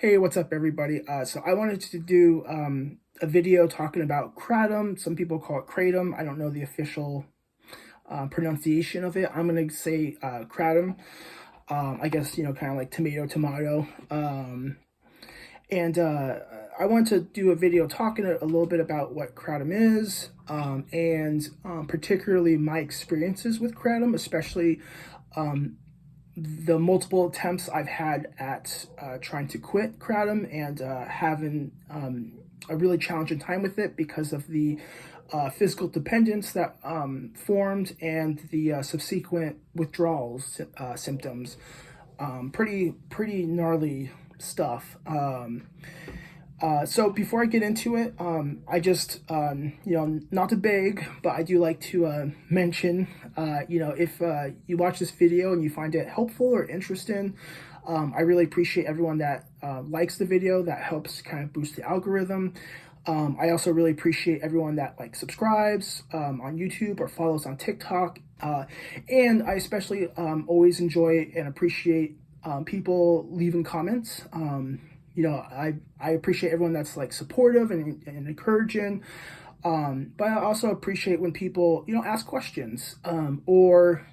Hey, what's up, everybody? So I wanted to do a video talking about Kratom. Some people call it Kratom. I don't know the official pronunciation of it. I'm going to say Kratom. I guess, kind of like tomato, tomato. And I want to do a video talking a little bit about what Kratom is, and particularly my experiences with Kratom, especially the multiple attempts I've had at trying to quit Kratom and having a really challenging time with it because of the physical dependence that formed and the subsequent withdrawals symptoms. Pretty gnarly stuff. So before I get into it, I just, not to beg, but I do like to mention, if you watch this video and you find it helpful or interesting, I really appreciate everyone that likes the video. That helps kind of boost the algorithm. I also really appreciate everyone that subscribes on YouTube or follows on TikTok. And I especially always enjoy and appreciate people leaving comments. I appreciate everyone that's supportive and encouraging. But I also appreciate when people, ask questions, or,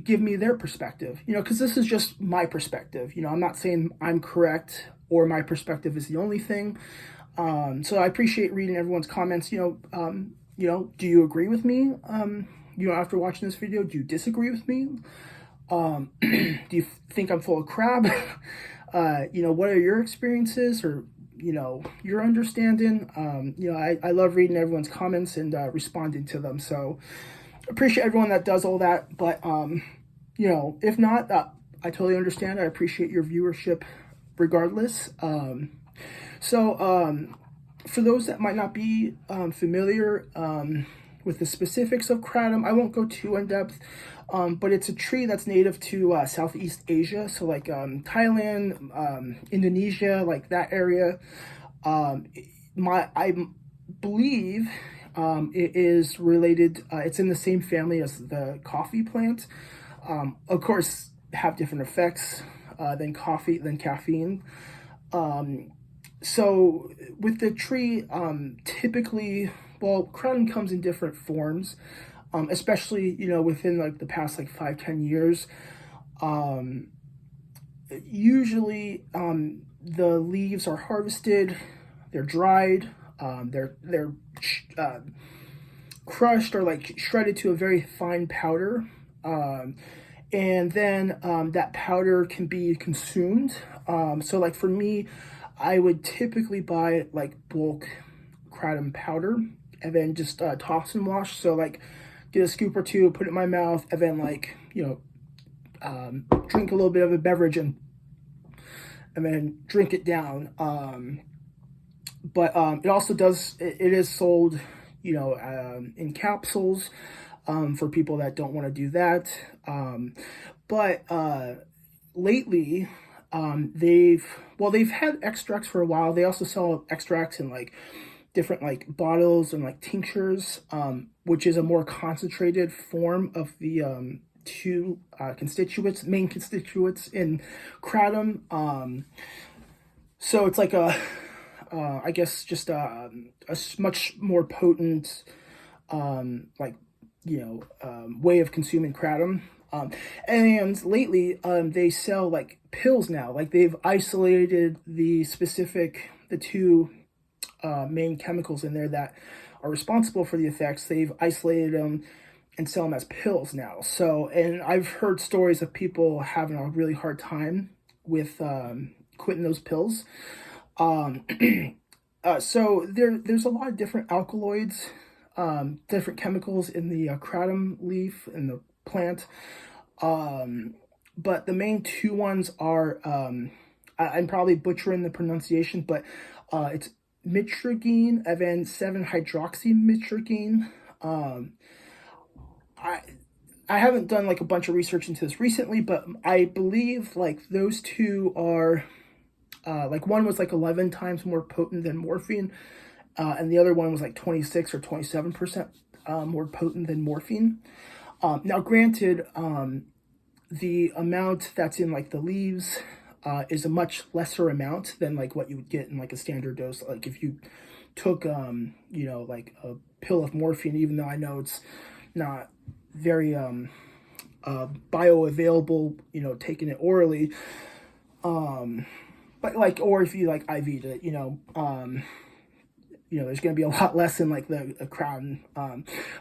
give me their perspective, because this is just my perspective. I'm not saying I'm correct or my perspective is the only thing. So I appreciate reading everyone's comments. Do you agree with me? After watching this video, do you disagree with me? Do you think I'm full of crap? What are your experiences or, your understanding? I love reading everyone's comments and responding to them. So appreciate everyone that does all that. But, if not, I totally understand. I appreciate your viewership regardless. For those that might not be familiar with the specifics of Kratom, I won't go too in depth, but it's a tree that's native to Southeast Asia, so Thailand, Indonesia, that area. I believe it is related. It's in the same family as the coffee plant. Of course, have different effects than caffeine. So with the tree, typically, Kratom comes in different forms, especially, within the past 5-10 years. Usually, the leaves are harvested, they're dried, they're crushed or shredded to a very fine powder. And then that powder can be consumed. So for me, I would typically buy bulk Kratom powder and then just toss and wash. So get a scoop or two, put it in my mouth, and then drink a little bit of a beverage and then drink it down. But it also it is sold, in capsules for people that don't want to do that. But lately, they've had extracts for a while. They also sell extracts in different bottles and tinctures, which is a more concentrated form of the two main constituents in Kratom. So it's I guess just a much more potent way of consuming Kratom. And lately, they sell pills now. They've isolated the two main chemicals in there that are responsible for the effects. They've isolated them and sell them as pills now. So, and I've heard stories of people having a really hard time with quitting those pills. So there's a lot of different alkaloids, different chemicals in the Kratom leaf and the plant. But the main two ones are, I'm probably butchering the pronunciation, but it's mitragine and then 7-hydroxymitragine. I haven't done a bunch of research into this recently, but I believe those two are one was 11 times more potent than morphine, and the other one was 26 or 27% more potent than morphine. Now, granted, the amount that's in the leaves is a much lesser amount than like what you would get in like a standard dose. Like if you took, you know, like a pill of morphine, even though I know it's not very bioavailable, you know, taking it orally. But like, or if you like IV'd it, there's going to be a lot less in like the Kratom.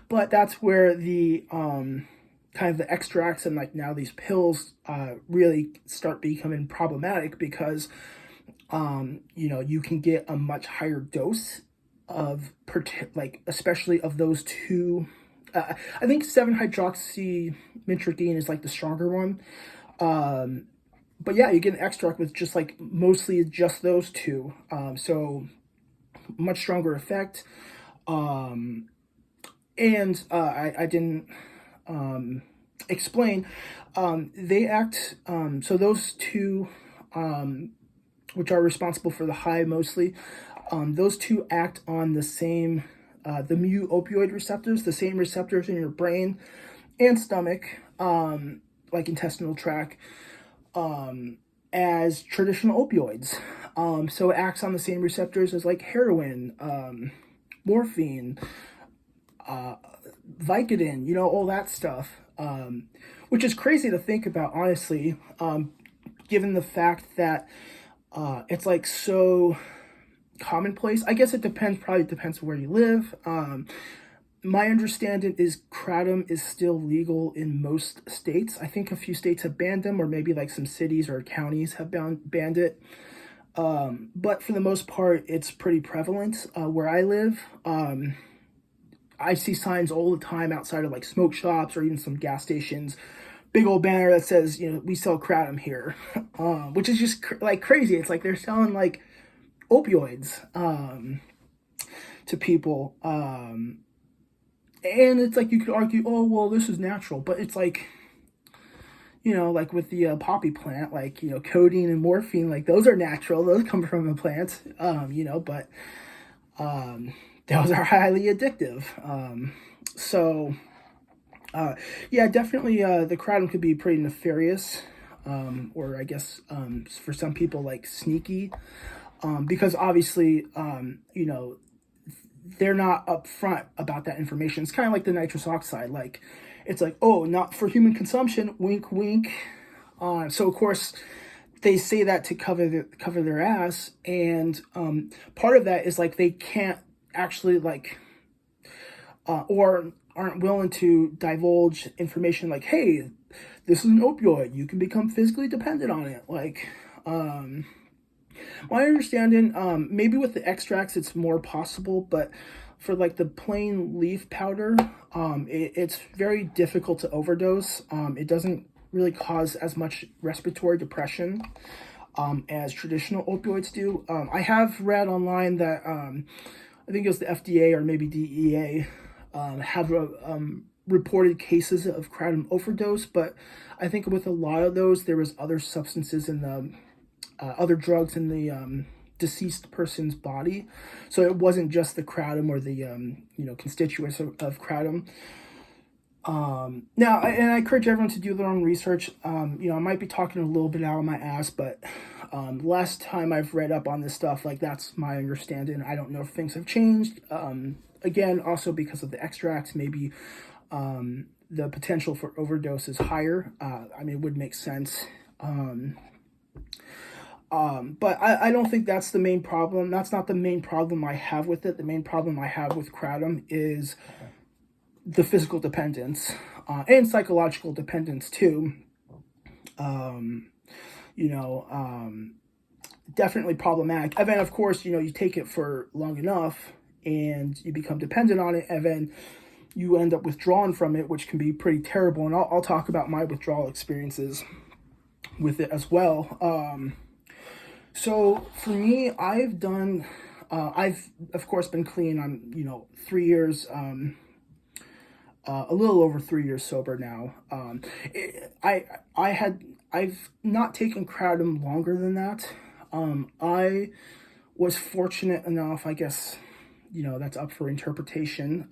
But that's where the kind of the extracts and like now these pills really start becoming problematic because you can get a much higher dose of like especially of those two. I think 7-hydroxymitragine is like the stronger one. But yeah, you get an extract with just like mostly just those two. So much stronger effect. And I didn't explain. They act, so those two, which are responsible for the high mostly, those two act on the same, the mu opioid receptors, the same receptors in your brain and stomach, like intestinal tract, as traditional opioids. So it acts on the same receptors as like heroin, morphine, Vicodin, all that stuff, which is crazy to think about, honestly, given the fact that it's like so commonplace. I guess it probably depends where you live. My understanding is Kratom is still legal in most states. I think a few states have banned them, or maybe like some cities or counties have banned it. But for the most part, it's pretty prevalent. Where I live, I see signs all the time outside of like smoke shops or even some gas stations, big old banner that says, we sell Kratom here, which is just like crazy. It's like they're selling like opioids to people. And it's like you could argue, oh, well, this is natural. But it's like, like with the poppy plant, like, codeine and morphine, like those are natural. Those come from a plant, but those are highly addictive. Yeah, definitely the Kratom could be pretty nefarious, or I guess for some people like sneaky, because obviously, they're not upfront about that information. It's kind of like the nitrous oxide. Like, it's like, oh, not for human consumption, wink, wink. So of course, they say that to cover their ass, and part of that is like they can't actually like, or aren't willing to divulge information like, hey, this is an opioid. You can become physically dependent on it. Like, my understanding, maybe with the extracts it's more possible, but for like the plain leaf powder, it's very difficult to overdose. It doesn't really cause as much respiratory depression as traditional opioids do. I have read online that I think it was the FDA or maybe DEA have reported cases of Kratom overdose, but I think with a lot of those there was other substances in the other drugs in the deceased person's body, so it wasn't just the Kratom or the constituents of Kratom. Now, and I encourage everyone to do their own research. I might be talking a little bit out of my ass, but last time I've read up on this stuff, like that's my understanding. I don't know if things have changed. Again, also because of the extracts, maybe the potential for overdose is higher. It would make sense. But I don't think that's the main problem. That's not the main problem I have with it. The main problem I have with Kratom is the physical dependence, and psychological dependence too. Definitely problematic. And then, of course, you take it for long enough and you become dependent on it, and then you end up withdrawing from it, which can be pretty terrible. And I'll talk about my withdrawal experiences with it as well. So for me, I've of course been clean. I'm, 3 years, a little over 3 years sober now. I've not taken Kratom longer than that. I was fortunate enough, I guess, that's up for interpretation.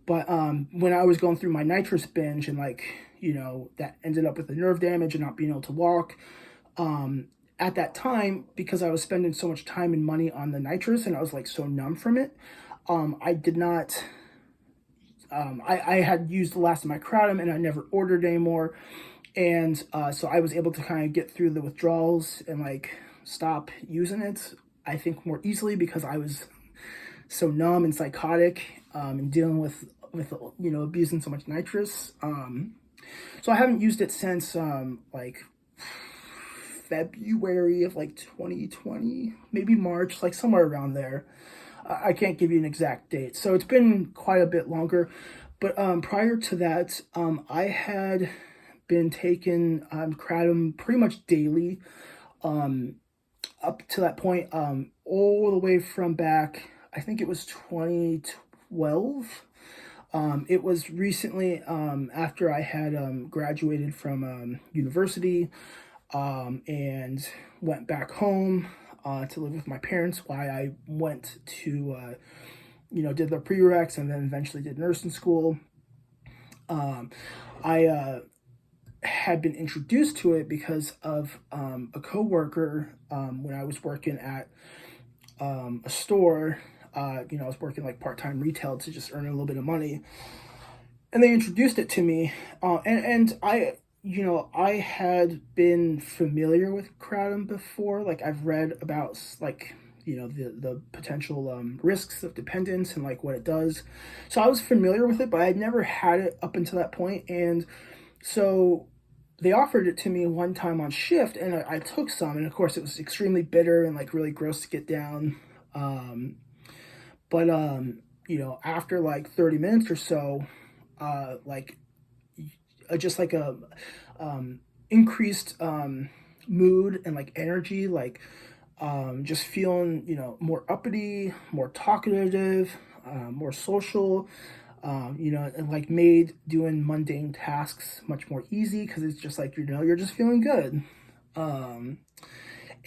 But when I was going through my nitrous binge and that ended up with the nerve damage and not being able to walk, At that time, because I was spending so much time and money on the nitrous and I was like so numb from it, I did not, I had used the last of my Kratom and I never ordered anymore. And so I was able to kind of get through the withdrawals and like stop using it, I think, more easily because I was so numb and psychotic, and dealing with abusing so much nitrous. So I haven't used it since like February of like 2020, maybe March, like somewhere around there. I can't give you an exact date. So it's been quite a bit longer. But prior to that, I had been taking Kratom pretty much daily, up to that point, all the way from back, I think it was 2012. It was recently, after I had graduated from university, and went back home to live with my parents while I went to, did the prereqs and then eventually did nursing school. I had been introduced to it because of a coworker, when I was working at a store. I was working like part-time retail to just earn a little bit of money, and they introduced it to me, and I had been familiar with Kratom before. Like I've read about like the potential risks of dependence and like what it does, so I was familiar with it, but I had never had it up until that point. And so they offered it to me one time on shift, and I took some, and of course it was extremely bitter and like really gross to get down. But after like 30 minutes or so, like just like a increased mood and like energy, like just feeling more uppity, more talkative, more social, and like made doing mundane tasks much more easy because it's just like you're just feeling good.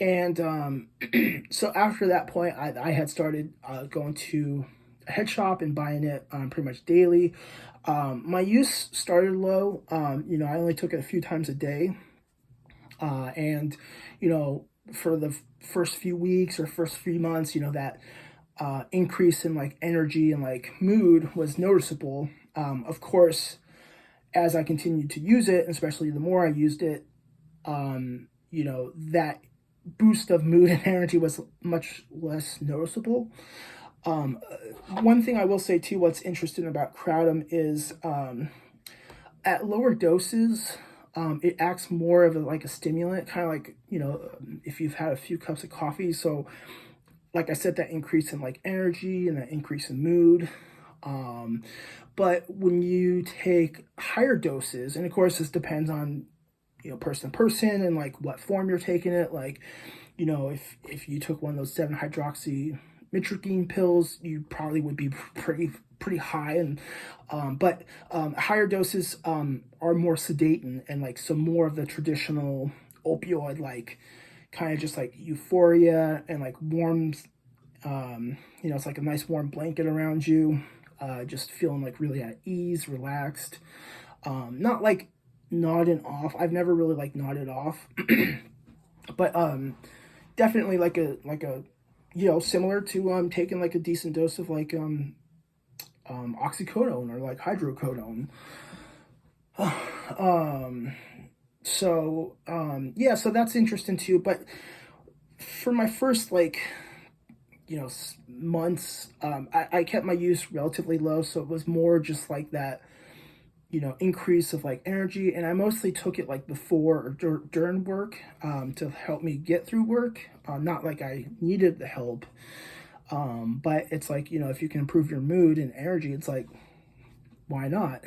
And so after that point, I had started going to a head shop and buying it pretty much daily. My use started low. I only took it a few times a day. And, for the first few weeks or first few months, that increase in like energy and like mood was noticeable. Of course, as I continued to use it, especially the more I used it, that boost of mood and energy was much less noticeable. One thing I will say too, what's interesting about Kratom is at lower doses, it acts more of like a stimulant, kind of like, if you've had a few cups of coffee. So like I said, that increase in like energy and that increase in mood. But when you take higher doses, and of course this depends on person to person and like what form you're taking it, like if you took one of those 7-hydroxymitragine pills, you probably would be pretty high. And but higher doses are more sedating, and like some more of the traditional opioid, like kind of just like euphoria and like warms, it's like a nice warm blanket around you, just feeling like really at ease, relaxed, not like nodding off. I've never really like nodded off, but definitely like a similar to taking like a decent dose of like oxycodone or like hydrocodone. So that's interesting too. But for my first like months, I kept my use relatively low, so it was more just like that increase of like energy. And I mostly took it like before or during work, to help me get through work. Not like I needed the help, but it's like, if you can improve your mood and energy, it's like, why not?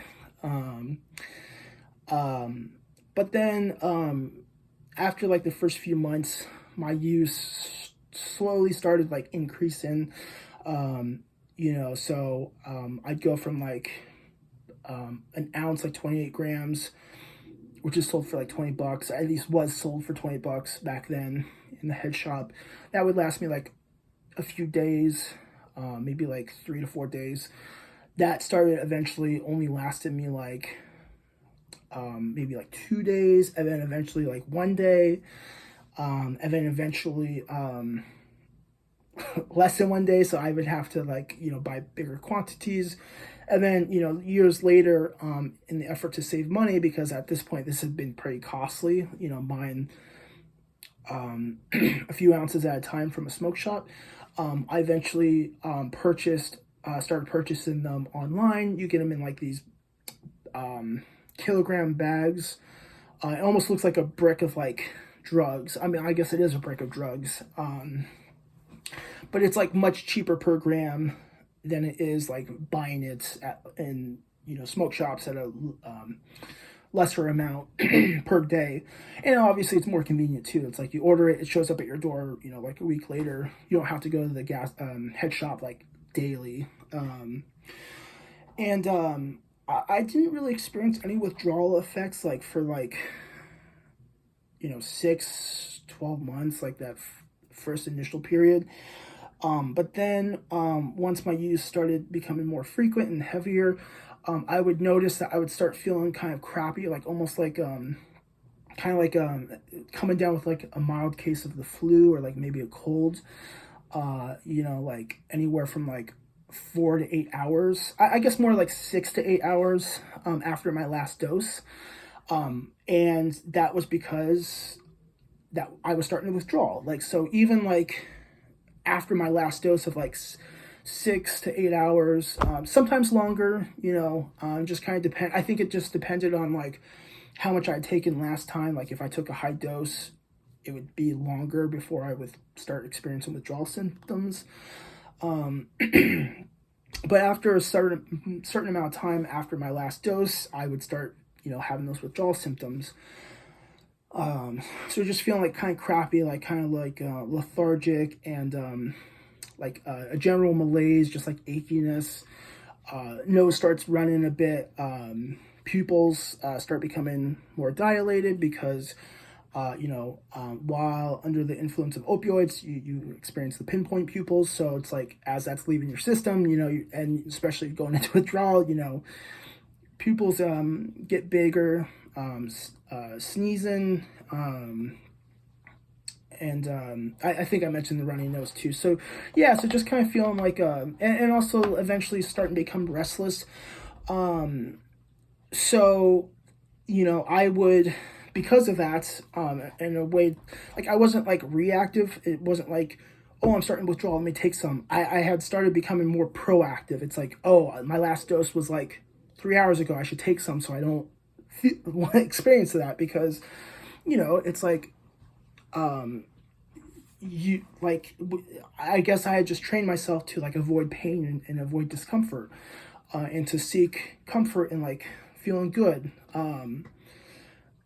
But then after like the first few months, my use slowly started like increasing. So I'd go from like an ounce, like 28 grams, which is sold for like $20. At least was sold for $20 back then in the head shop. That would last me like a few days, maybe like 3 to 4 days. That started eventually only lasted me like maybe like 2 days, and then eventually like 1 day. And then eventually less than one day, so I would have to, like, buy bigger quantities. And then, years later, in the effort to save money, because at this point this had been pretty costly, buying a few ounces at a time from a smoke shop. I eventually started purchasing them online. You get them in like these kilogram bags. It almost looks like a brick of like drugs. I mean, I guess it is a brick of drugs. But it's like much cheaper per gram than it is like buying it in smoke shops at a lesser amount per day. And obviously it's more convenient too. It's like you order it, it shows up at your door, like a week later. You don't have to go to the head shop like daily. I didn't really experience any withdrawal effects like for like 6-12 months, like that first initial period. But then once my use started becoming more frequent and heavier, I would notice that I would start feeling kind of crappy, like almost like coming down with like a mild case of the flu or like maybe a cold. Like anywhere from like 4 to 8 hours. I guess more like 6 to 8 hours after my last dose. And that was because that I was starting to withdraw. Like, so even like after my last dose of like 6 to 8 hours, sometimes longer, just kind of depend. I think it just depended on like how much I had taken last time. Like if I took a high dose, it would be longer before I would start experiencing withdrawal symptoms. But after a certain amount of time after my last dose, I would start, having those withdrawal symptoms. So just feeling like kind of crappy, like kind of like lethargic, and like a general malaise, just like achiness. Nose starts running a bit. Pupils start becoming more dilated because while under the influence of opioids, you experience the pinpoint pupils. So it's like as that's leaving your system, and especially going into withdrawal, pupils get bigger, sneezing, and I think I mentioned the runny nose too. So yeah, so just kind of feeling like, and also eventually starting to become restless. So, I would, because of that, in a way, like I wasn't like reactive. It wasn't like, oh, I'm starting to withdraw, let me take some. I had started becoming more proactive. It's like, oh, my last dose was like 3 hours ago. I should take some so I don't want to experience that, because, it's like, I guess I had just trained myself to like avoid pain and avoid discomfort, and to seek comfort in like feeling good.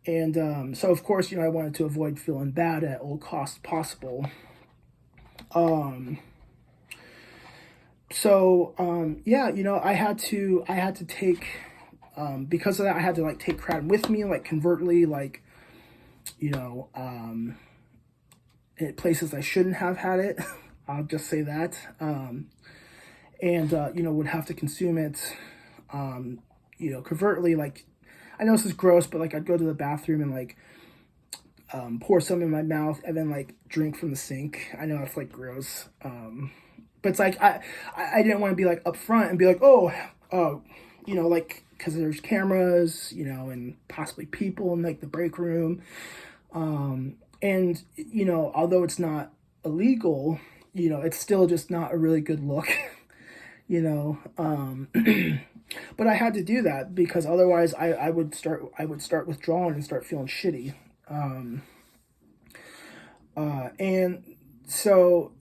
So of course, I wanted to avoid feeling bad at all costs possible. Yeah, I had to take, because of that, I had to like take Kratom with me, like covertly, like, in places I shouldn't have had it. I'll just say that. Would have to consume it, covertly. Like, I know this is gross, but like I'd go to the bathroom and like pour some in my mouth and then like drink from the sink. I know that's like gross, but it's like I didn't want to be like upfront and be like, oh, like, because there's cameras, and possibly people in like the break room, and although it's not illegal, it's still just not a really good look. But I had to do that because otherwise I would start withdrawing and start feeling shitty. And so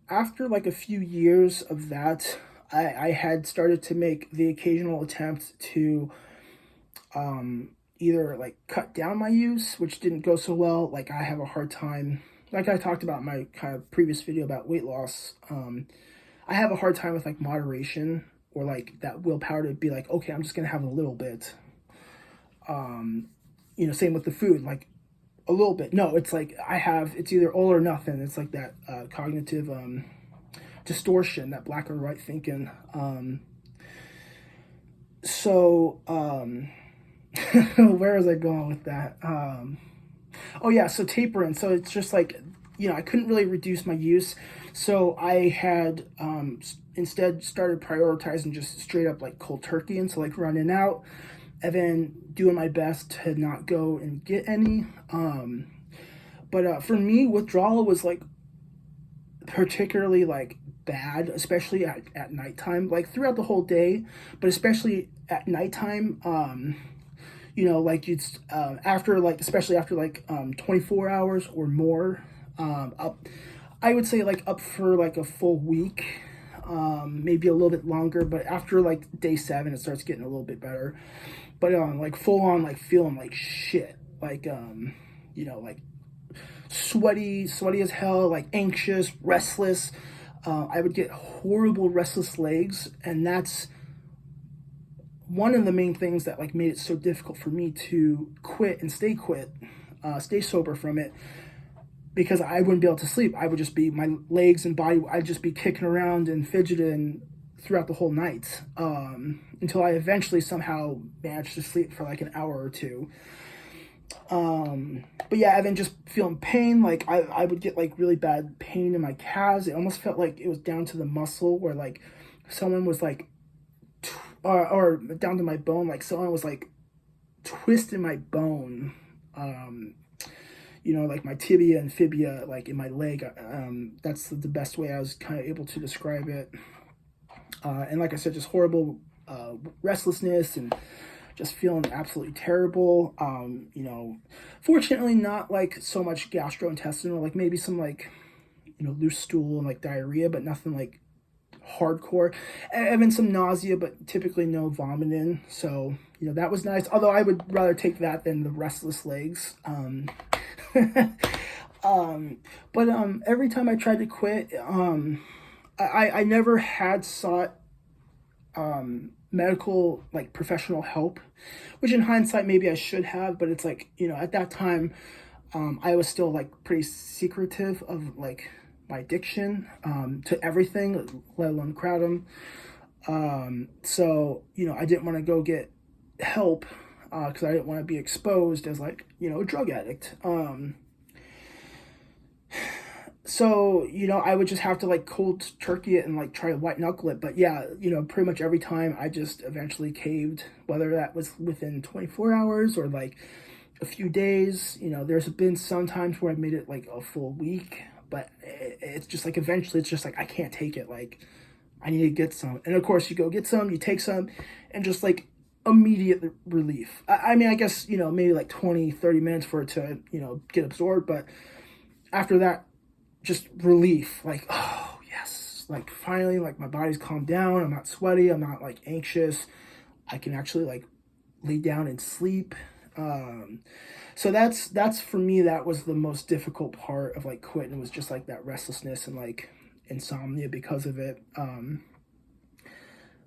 after like a few years of that, I had started to make the occasional attempt to either like cut down my use, which didn't go so well. Like I have a hard time, like I talked about in my kind of previous video about weight loss. I have a hard time with like moderation, or like that willpower to be like, okay, I'm just gonna have a little bit. Same with the food, like a little bit. No, it's like it's either all or nothing. It's like that cognitive distortion, that black or white thinking. Where was I going with that? Oh yeah, so tapering. So it's just like, I couldn't really reduce my use. So I had instead started prioritizing just straight up like cold turkey, and so like running out and then doing my best to not go and get any. But for me, withdrawal was like particularly like bad, especially at nighttime, like throughout the whole day, but especially at nighttime. Like it's after like, especially after like 24 hours or more, up, I would say like up for like a full week, maybe a little bit longer, but after like day 7, it starts getting a little bit better. But like full on like feeling like shit, like like sweaty as hell, like anxious, restless. I would get horrible restless legs, and that's one of the main things that like made it so difficult for me to quit and stay sober from it, because I wouldn't be able to sleep. I would just be, my legs and body, I'd just be kicking around and fidgeting throughout the whole night, until I eventually somehow managed to sleep for like an hour or two. But yeah, and then just feeling pain, like I would get like really bad pain in my calves. It almost felt like it was down to the muscle, where like someone was like, or down to my bone, like someone was like twisting my bone, like my tibia and fibia, like in my leg. That's the best way I was kind of able to describe it. And like I said, just horrible restlessness and just feeling absolutely terrible. Fortunately not like so much gastrointestinal, like maybe some like, loose stool and like diarrhea, but nothing like hardcore. And then some nausea, but typically no vomiting. So, that was nice. Although I would rather take that than the restless legs. But every time I tried to quit, I never had sought medical, like professional help, which in hindsight maybe I should have, but it's like, at that time, I was still like pretty secretive of like my addiction, to everything, let alone Kratom. So, I didn't want to go get help, because I didn't want to be exposed as like, a drug addict. So, I would just have to like cold turkey it and like try to white knuckle it. But yeah, pretty much every time I just eventually caved, whether that was within 24 hours or like a few days. There's been some times where I made it like a full week, but it's just like eventually it's just like I can't take it. Like I need to get some. And of course, you go get some, you take some, and just like immediate relief. I mean, I guess, maybe like 20-30 minutes for it to, get absorbed. But after that, just relief, like, oh yes, like finally, like my body's calmed down, I'm not sweaty, I'm not like anxious, I can actually like lay down and sleep. So that's for me, that was the most difficult part of like quitting, was just like that restlessness and like insomnia because of it.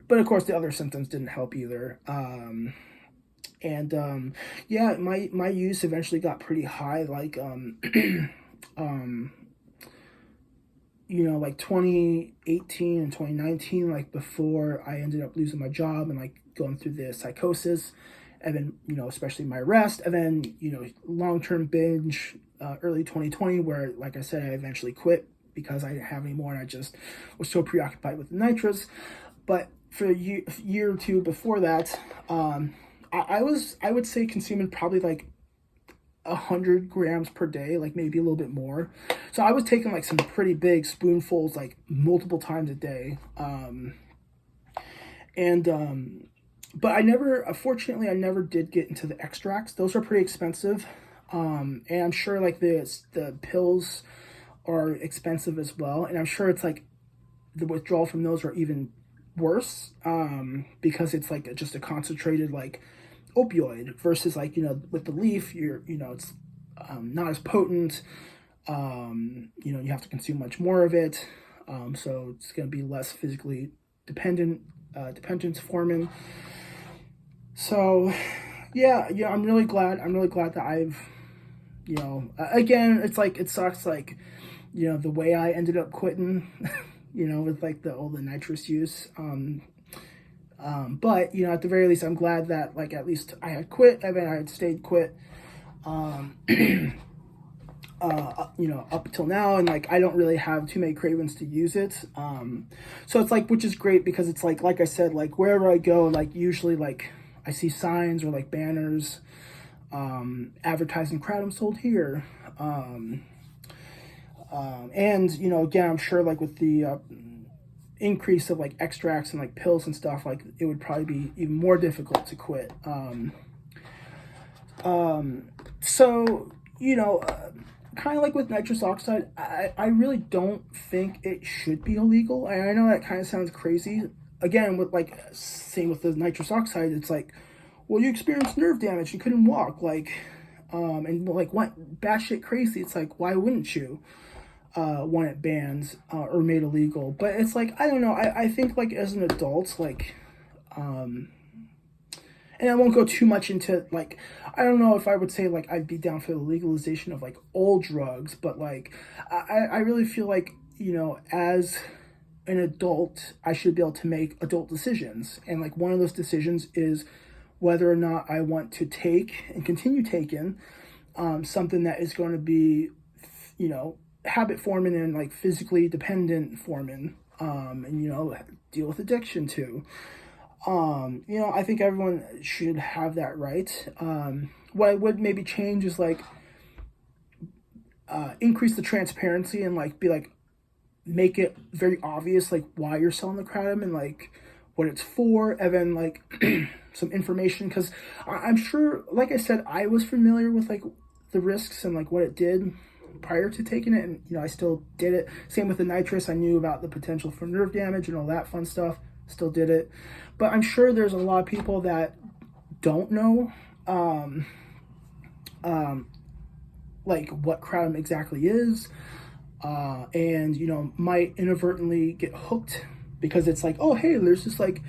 But of course the other symptoms didn't help either. Yeah, my use eventually got pretty high, like like 2018 and 2019, like before I ended up losing my job and like going through the psychosis, and then, especially my arrest, and then, long-term binge, early 2020, where, like I said, I eventually quit because I didn't have any more and I just was so preoccupied with the nitrous. But for a year or two before that, I would say consuming probably like 100 grams per day, like maybe a little bit more. So I was taking like some pretty big spoonfuls, like multiple times a day. But unfortunately, I never did get into the extracts. Those are pretty expensive. And I'm sure like the pills are expensive as well. And I'm sure it's like the withdrawal from those are even worse, because it's like just a concentrated like opioid versus like, with the leaf, it's not as potent. You have to consume much more of it, so it's going to be less physically dependence forming. So yeah, I'm really glad that I've, again, it's like, it sucks, like, the way I ended up quitting, with like all the nitrous use. But, at the very least, I'm glad that, like, at least I had quit, and then I had stayed quit. up until now, and like I don't really have too many cravings to use it. So it's like, which is great because it's like I said, like wherever I go, like usually like I see signs or like banners advertising Kratom sold here. And again, I'm sure like with the increase of like extracts and like pills and stuff, like it would probably be even more difficult to quit. So kind of like with nitrous oxide, I really don't think it should be illegal. I know that kind of sounds crazy. Again, with like same with the nitrous oxide, it's like, well, you experienced nerve damage, you couldn't walk, like, and like went batshit crazy. It's like, why wouldn't you want it banned or made illegal? But it's like, I don't know. I think like as an adult, like, and I won't go too much into, like, I don't know if I would say, like, I'd be down for the legalization of, like, all drugs, but, like, I really feel like, as an adult, I should be able to make adult decisions. And, like, one of those decisions is whether or not I want to take and continue taking something that is going to be, habit forming and, like, physically dependent forming, and, deal with addiction too. I think everyone should have that right. What I would maybe change is like increase the transparency and like be like make it very obvious like why you're selling the Kratom and like what it's for, and then like some information, because I'm sure, like I said, I was familiar with like the risks and like what it did prior to taking it, and I still did it. Same with the nitrous, I knew about the potential for nerve damage and all that fun stuff, still did it. But I'm sure there's a lot of people that don't know like what Kratom exactly is, and might inadvertently get hooked because it's like, oh hey, there's this like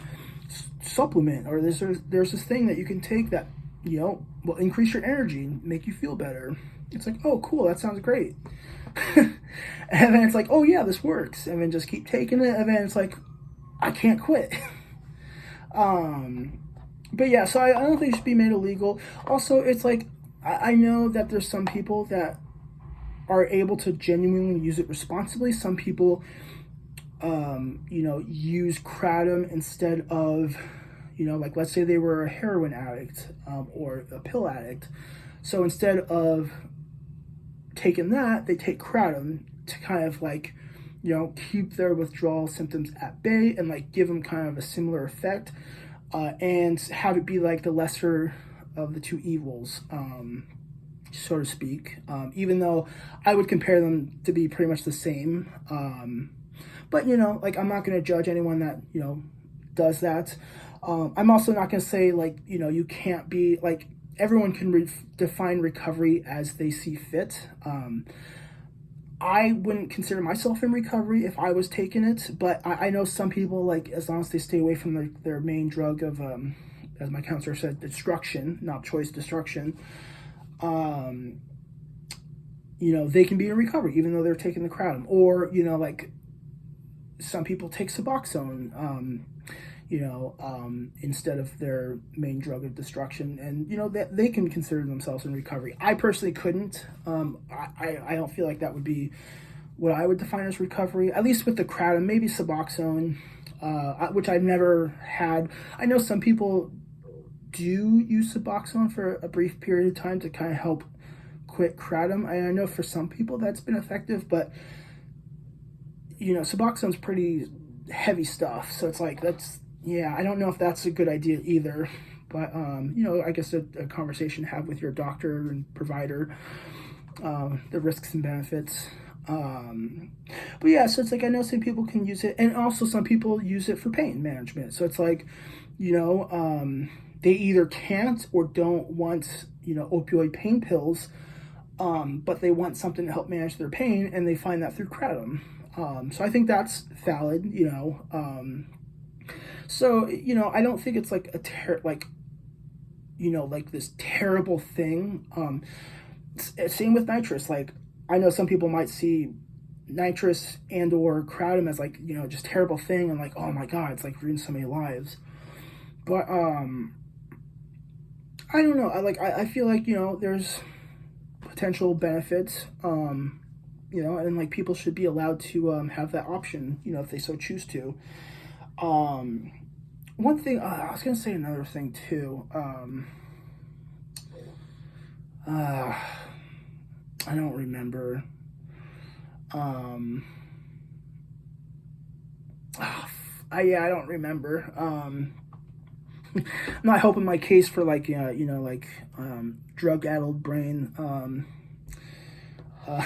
supplement, or there's this thing that you can take that will increase your energy and make you feel better. It's like, oh cool, that sounds great. And then it's like, oh yeah, this works, and then just keep taking it, and then it's like, I can't quit. But yeah, so I don't think it should be made illegal. Also, it's like, I know that there's some people that are able to genuinely use it responsibly. Some people, use Kratom instead of, like let's say they were a heroin addict or a pill addict. So instead of taking that, they take Kratom to kind of like, keep their withdrawal symptoms at bay and like give them kind of a similar effect, and have it be like the lesser of the two evils, so to speak, even though I would compare them to be pretty much the same. But like I'm not going to judge anyone that does that. I'm also not going to say like you can't be like, everyone can define recovery as they see fit. I wouldn't consider myself in recovery if I was taking it, but I know some people, like, as long as they stay away from their main drug of, as my counselor said, destruction, not choice, destruction, they can be in recovery even though they're taking the Kratom. Or, like, some people take Suboxone, instead of their main drug of destruction, and that they can consider themselves in recovery. I personally couldn't. I don't feel like that would be what I would define as recovery, at least with the Kratom. Maybe Suboxone, which I've never had. I know some people do use Suboxone for a brief period of time to kind of help quit Kratom. I know for some people that's been effective, but Suboxone's pretty heavy stuff, so it's like yeah, I don't know if that's a good idea either. But, I guess a conversation to have with your doctor and provider, the risks and benefits. But yeah, so it's like, I know some people can use it, and also some people use it for pain management. So it's like, they either can't or don't want, opioid pain pills, but they want something to help manage their pain, and they find that through Kratom. So I think that's valid, So, I don't think it's like like this terrible thing. Same with nitrous. Like, I know some people might see nitrous and or Kratom as like, just terrible thing, and like, oh my God, it's like ruined so many lives. But, I don't know. I feel like, there's potential benefits, you know, and like people should be allowed to have that option, you know, if they so choose to. One thing, I was gonna say another thing too. I don't remember. Um, yeah, I don't remember. I'm not helping my case for like, you know, like drug-addled brain. Uh,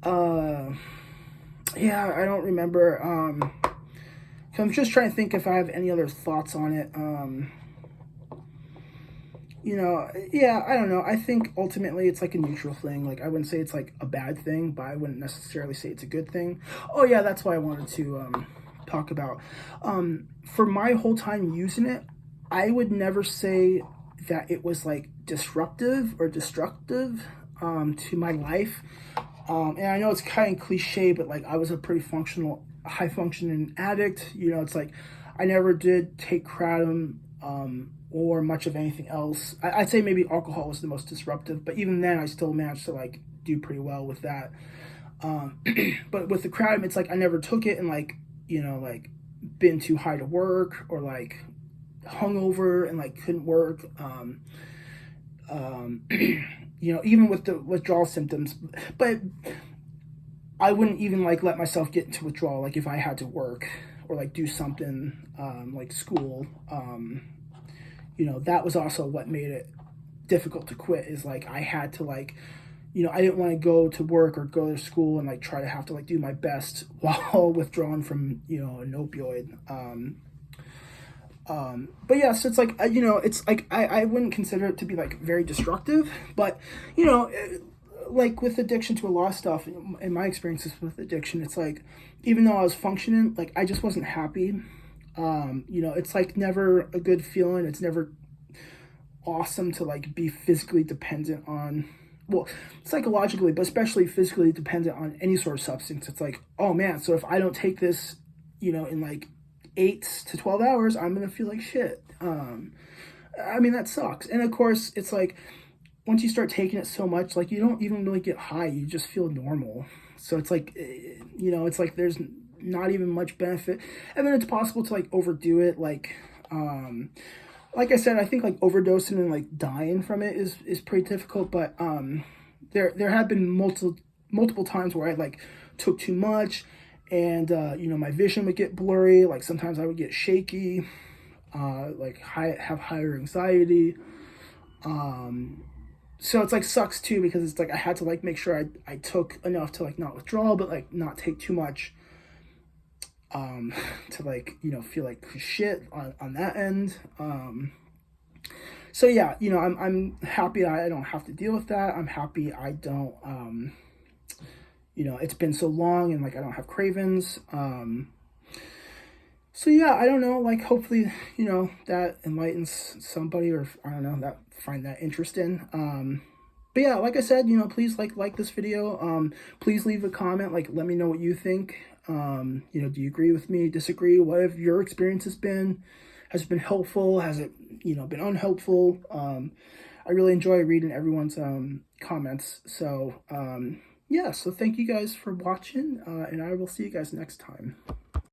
uh, yeah, I don't remember. So I'm just trying to think if I have any other thoughts on it. You know, yeah, I don't know. I think ultimately it's like a neutral thing. Like, I wouldn't say it's like a bad thing, but I wouldn't necessarily say it's a good thing. Oh yeah, that's why I wanted to talk about. For my whole time using it, I would never say that it was like disruptive or destructive to my life. And I know it's kind of cliche, but like I was a pretty functional, high functioning addict. You know, it's like I never did take kratom or much of anything else. I'd say maybe alcohol was the most disruptive, but even then I still managed to like do pretty well with that. But with the kratom, it's like I never took it and like, you know, like been too high to work or like hungover and like couldn't work. You know, even with the withdrawal symptoms, but I wouldn't even like let myself get into withdrawal. Like if I had to work or like do something like school, you know, that was also what made it difficult to quit, is like I had to like, you know, I didn't want to go to work or go to school and like try to have to like do my best while withdrawn from, you know, an opioid. But yeah, so it's like, you know, it's like, I wouldn't consider it to be like very destructive, but you know, like with addiction to a lot of stuff, in my experiences with addiction, it's like, even though I was functioning, like I just wasn't happy. You know, it's like never a good feeling. It's never awesome to like be physically dependent on, well, psychologically, but especially physically dependent on any sort of substance. It's like, oh man, so if I don't take this, you know, in like 8 to 12 hours, I'm gonna feel like shit. I mean, that sucks. And of course, it's like once you start taking it so much, like you don't even really get high, you just feel normal. So it's like, you know, it's like there's not even much benefit. And then it's possible to like overdo it. Like I said, I think like overdosing and like dying from it is pretty difficult. But there have been multiple times where I like took too much, and you know, my vision would get blurry. Like sometimes I would get shaky, like have higher anxiety. So it's like sucks too, because it's like I had to like make sure I took enough to like not withdraw, but like not take too much to like, you know, feel like shit on that end. So yeah, you know, I'm happy I don't have to deal with that. I'm happy I don't, you know, it's been so long and like I don't have cravings. So yeah, I don't know, like hopefully, you know, that enlightens somebody, or I don't know, that find that interesting. But yeah, like I said, you know, please like this video. Please leave a comment, like let me know what you think. You know, do you agree with me, disagree? What have your experiences been? Has it been helpful? Has it, you know, been unhelpful? I really enjoy reading everyone's comments. So yeah, so thank you guys for watching, and I will see you guys next time.